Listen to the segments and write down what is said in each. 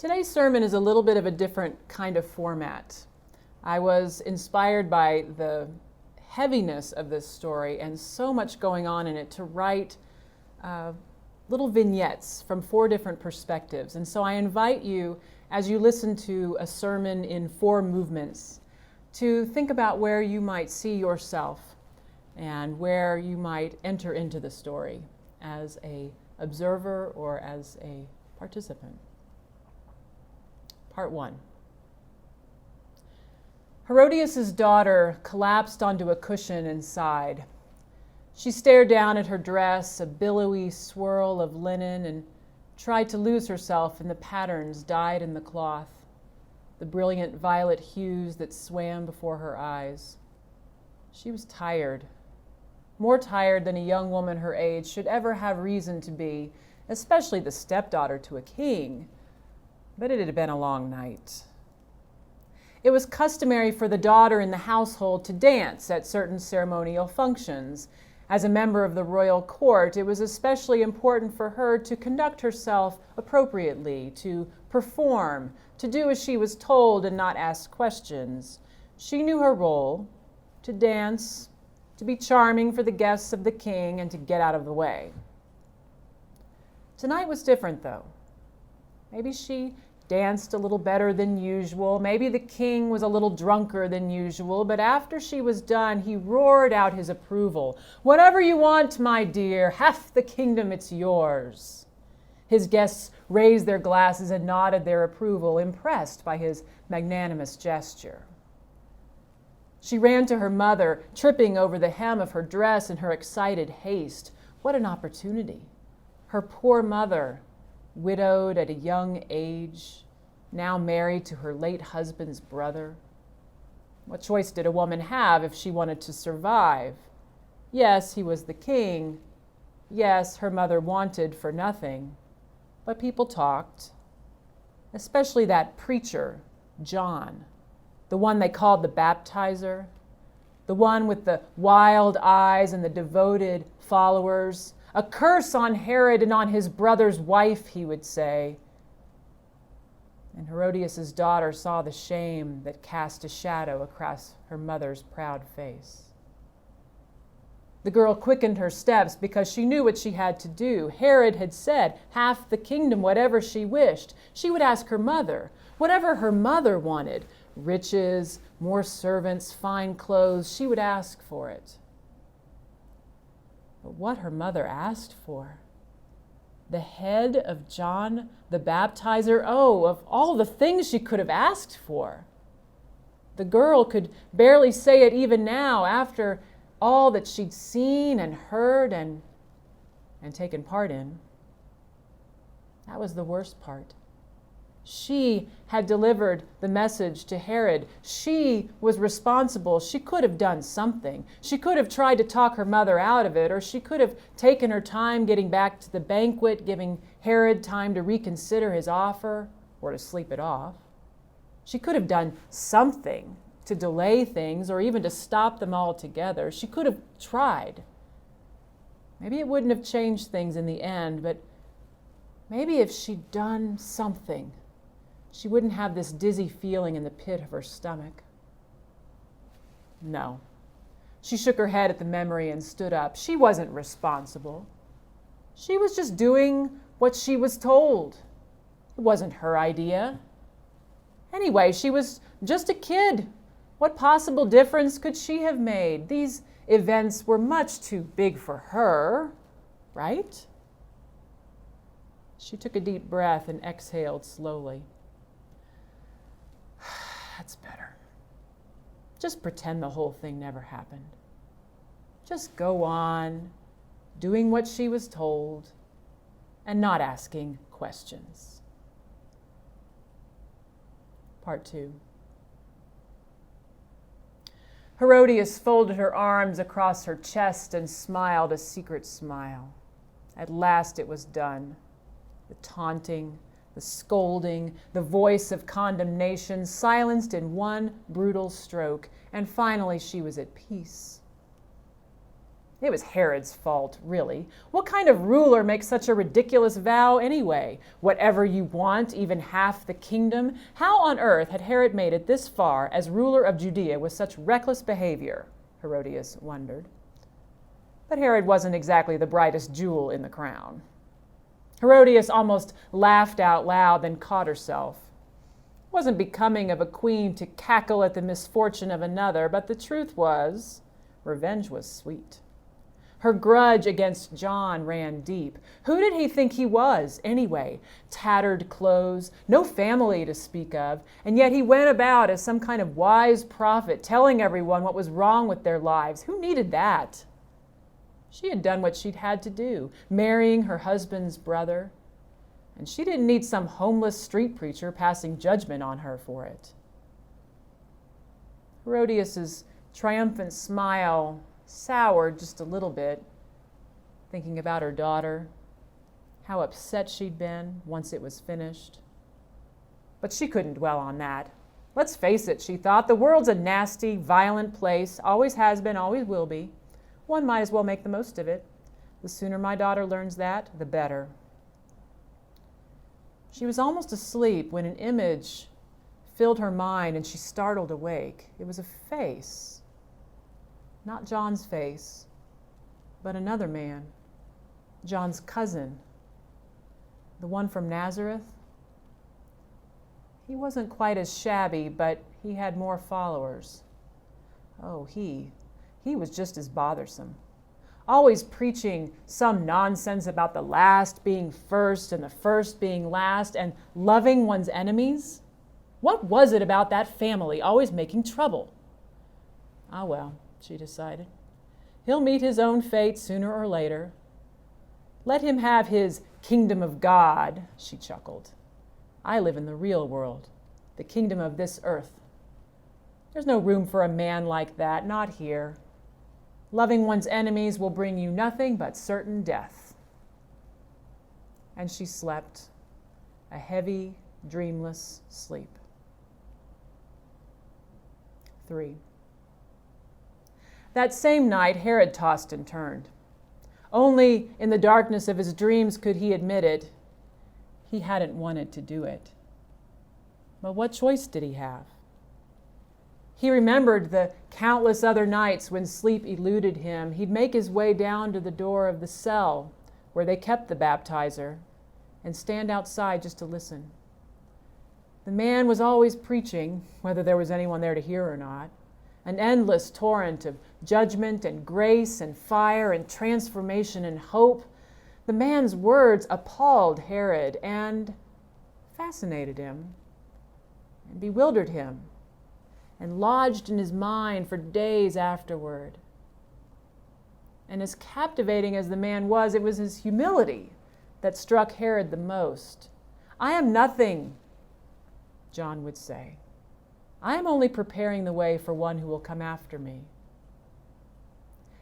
Today's sermon is a little bit of a different kind of format. I was inspired by the heaviness of this story and so much going on in it to write little vignettes from 4 different perspectives. And so I invite you, as you listen to a sermon in 4 movements, to think about where you might see yourself and where you might enter into the story as an observer or as a participant. Part 1. Herodias' daughter collapsed onto a cushion and sighed. She stared down at her dress, a billowy swirl of linen, and tried to lose herself in the patterns dyed in the cloth, the brilliant violet hues that swam before her eyes. She was tired, more tired than a young woman her age should ever have reason to be, especially the stepdaughter to a king. But it had been a long night. It was customary for the daughter in the household to dance at certain ceremonial functions. As a member of the royal court, it was especially important for her to conduct herself appropriately, to perform, to do as she was told and not ask questions. She knew her role, to dance, to be charming for the guests of the king, and to get out of the way. Tonight was different, though. Maybe she danced a little better than usual. Maybe the king was a little drunker than usual, but after she was done, he roared out his approval. "Whatever you want, my dear, half the kingdom, it's yours." His guests raised their glasses and nodded their approval, impressed by his magnanimous gesture. She ran to her mother, tripping over the hem of her dress in her excited haste. What an opportunity. Her poor mother, widowed at a young age, now married to her late husband's brother. What choice did a woman have if she wanted to survive? Yes, he was the king. Yes, her mother wanted for nothing. But people talked, especially that preacher, John, the one they called the baptizer, the one with the wild eyes and the devoted followers. "A curse on Herod and on his brother's wife," he would say. And Herodias' daughter saw the shame that cast a shadow across her mother's proud face. The girl quickened her steps because she knew what she had to do. Herod had said half the kingdom, whatever she wished. She would ask her mother, whatever her mother wanted, riches, more servants, fine clothes, she would ask for it. But what her mother asked for, the head of John the Baptizer, of all the things she could have asked for. The girl could barely say it even now after all that she'd seen and heard and taken part in. That was the worst part. She had delivered the message to Herod. She was responsible. She could have done something. She could have tried to talk her mother out of it, or she could have taken her time getting back to the banquet, giving Herod time to reconsider his offer or to sleep it off. She could have done something to delay things or even to stop them altogether. She could have tried. Maybe it wouldn't have changed things in the end, but maybe if she'd done something, she wouldn't have this dizzy feeling in the pit of her stomach. No. She shook her head at the memory and stood up. She wasn't responsible. She was just doing what she was told. It wasn't her idea. Anyway, she was just a kid. What possible difference could she have made? These events were much too big for her, right? She took a deep breath and exhaled slowly. That's better. Just pretend the whole thing never happened. Just go on doing what she was told and not asking questions. Part 2. Herodias folded her arms across her chest and smiled a secret smile. At last it was done. The taunting, the scolding, the voice of condemnation silenced in one brutal stroke, and finally she was at peace. It was Herod's fault, really. What kind of ruler makes such a ridiculous vow anyway? Whatever you want, even half the kingdom? How on earth had Herod made it this far as ruler of Judea with such reckless behavior? Herodias wondered. But Herod wasn't exactly the brightest jewel in the crown. Herodias almost laughed out loud, then caught herself. It wasn't becoming of a queen to cackle at the misfortune of another, but the truth was, revenge was sweet. Her grudge against John ran deep. Who did he think he was, anyway? Tattered clothes, no family to speak of, and yet he went about as some kind of wise prophet, telling everyone what was wrong with their lives. Who needed that? She had done what she'd had to do, marrying her husband's brother, and she didn't need some homeless street preacher passing judgment on her for it. Herodias's triumphant smile soured just a little bit, thinking about her daughter, how upset she'd been once it was finished. But she couldn't dwell on that. Let's face it, she thought, the world's a nasty, violent place, always has been, always will be. One might as well make the most of it. The sooner my daughter learns that, the better. She was almost asleep when an image filled her mind and she startled awake. It was a face. Not John's face, but another man, John's cousin, the one from Nazareth. He wasn't quite as shabby, but he had more followers. Oh, he was just as bothersome. Always preaching some nonsense about the last being first and the first being last and loving one's enemies. What was it about that family always making trouble? Ah, well, she decided. He'll meet his own fate sooner or later. Let him have his kingdom of God, she chuckled. I live in the real world, the kingdom of this earth. There's no room for a man like that, not here. Loving one's enemies will bring you nothing but certain death. And she slept, a heavy, dreamless sleep. 3. That same night, Herod tossed and turned. Only in the darkness of his dreams could he admit it. He hadn't wanted to do it. But what choice did he have? He remembered the countless other nights when sleep eluded him. He'd make his way down to the door of the cell where they kept the baptizer and stand outside just to listen. The man was always preaching, whether there was anyone there to hear or not. An endless torrent of judgment and grace and fire and transformation and hope. The man's words appalled Herod and fascinated him and bewildered him and lodged in his mind for days afterward. And as captivating as the man was, it was his humility that struck Herod the most. I am nothing, John would say. I am only preparing the way for one who will come after me.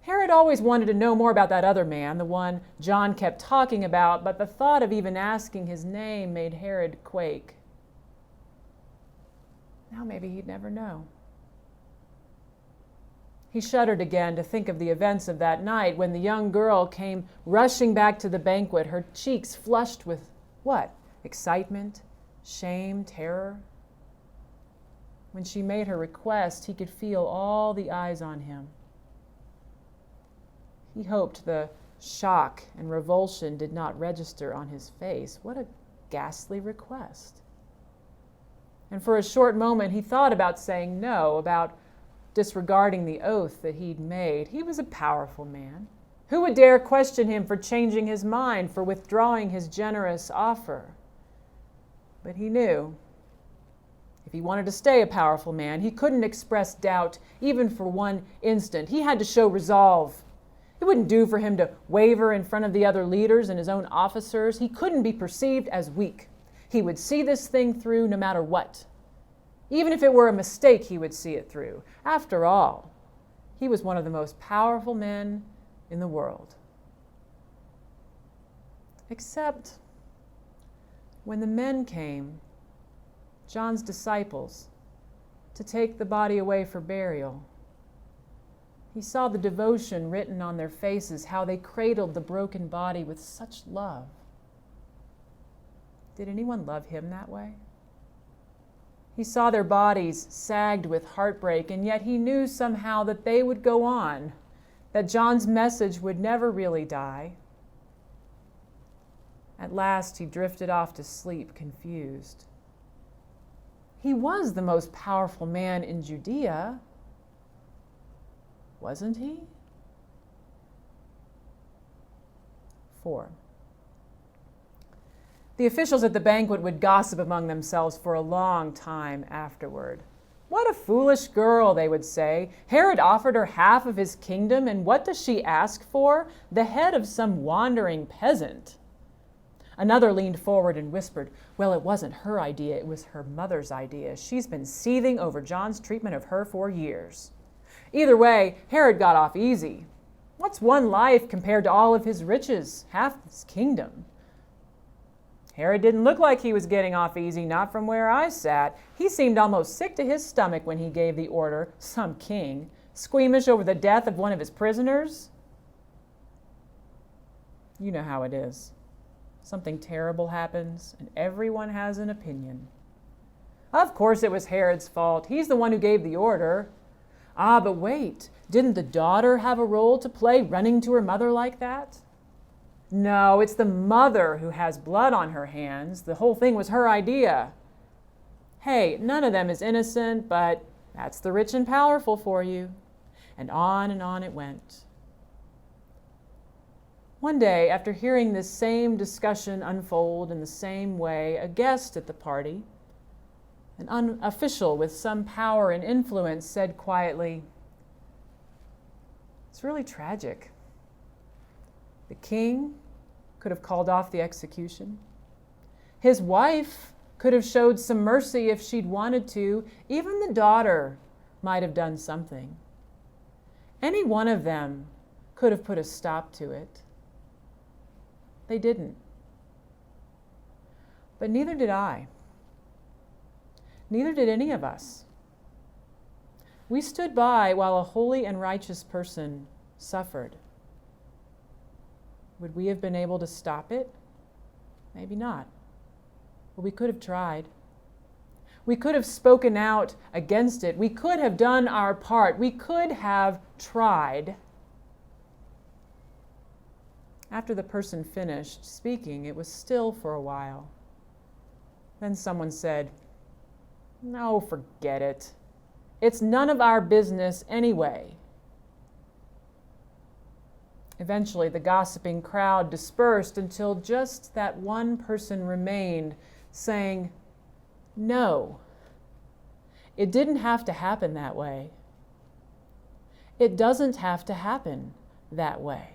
Herod always wanted to know more about that other man, the one John kept talking about, but the thought of even asking his name made Herod quake. Now maybe he'd never know. He shuddered again to think of the events of that night when the young girl came rushing back to the banquet, her cheeks flushed with what? Excitement, shame, terror. When she made her request, he could feel all the eyes on him. He hoped the shock and revulsion did not register on his face. What a ghastly request. And for a short moment, he thought about saying no, about disregarding the oath that he'd made. He was a powerful man. Who would dare question him for changing his mind, for withdrawing his generous offer? But he knew if he wanted to stay a powerful man, he couldn't express doubt even for one instant. He had to show resolve. It wouldn't do for him to waver in front of the other leaders and his own officers. He couldn't be perceived as weak. He would see this thing through no matter what. Even if it were a mistake, he would see it through. After all, he was one of the most powerful men in the world. Except when the men came, John's disciples, to take the body away for burial, He saw the devotion written on their faces, how they cradled the broken body with such love. Did anyone love him that way? He saw their bodies sagged with heartbreak, and yet he knew somehow that they would go on, that John's message would never really die. At last, he drifted off to sleep, confused. He was the most powerful man in Judea, wasn't he? 4. The officials at the banquet would gossip among themselves for a long time afterward. "What a foolish girl," they would say. "Herod offered her half of his kingdom, and what does she ask for? The head of some wandering peasant." Another leaned forward and whispered, "Well, it wasn't her idea, it was her mother's idea. She's been seething over John's treatment of her for years." Either way, Herod got off easy. What's one life compared to all of his riches, half his kingdom? Herod didn't look like he was getting off easy, not from where I sat. He seemed almost sick to his stomach when he gave the order. Some king, squeamish over the death of one of his prisoners. You know how it is. Something terrible happens, and everyone has an opinion. Of course it was Herod's fault. He's the one who gave the order. Ah, but wait, didn't the daughter have a role to play running to her mother like that? No, it's the mother who has blood on her hands. The whole thing was her idea. Hey, none of them is innocent, but that's the rich and powerful for you. And on it went. One day, after hearing this same discussion unfold in the same way, a guest at the party, an official with some power and influence, said quietly, "It's really tragic. The king could have called off the execution. His wife could have showed some mercy if she'd wanted to. Even the daughter might have done something. Any one of them could have put a stop to it. They didn't. But neither did I. Neither did any of us. We stood by while a holy and righteous person suffered. Would we have been able to stop it? Maybe not. But we could have tried. We could have spoken out against it. We could have done our part. We could have tried. After the person finished speaking, it was still for a while. Then someone said, "No, forget it. It's none of our business anyway." Eventually, the gossiping crowd dispersed until just that one person remained, saying, "No, it didn't have to happen that way. It doesn't have to happen that way."